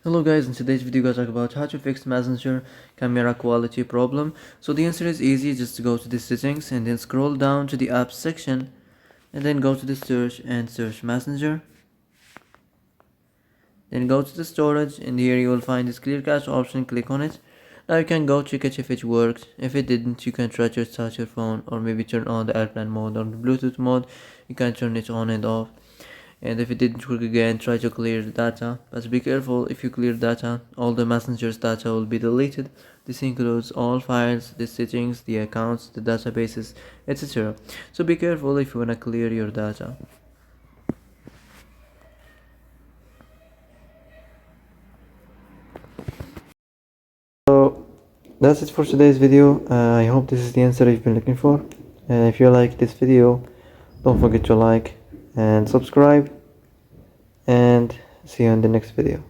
Hello guys, in today's video we're going to talk about how to fix Messenger camera quality problem. So the answer is easy, just go to the settings and then scroll down to the apps section and then go to the search and search Messenger. Then go to the storage and here you will find this clear cache option, click on it. Now you can go check it if it worked. If it didn't, you can try to start your phone or maybe turn on the airplane mode or the Bluetooth mode. You can turn it on and off. And if it didn't work again, try to clear the data, but be careful. If you clear data, all the Messenger's data will be deleted. This includes all files, the settings, the accounts, the databases, etc. So be careful if you wanna clear your data. So that's it for today's video. I hope this is the answer you've been looking for. If you like this video, don't forget to like and subscribe, and see you in the next video.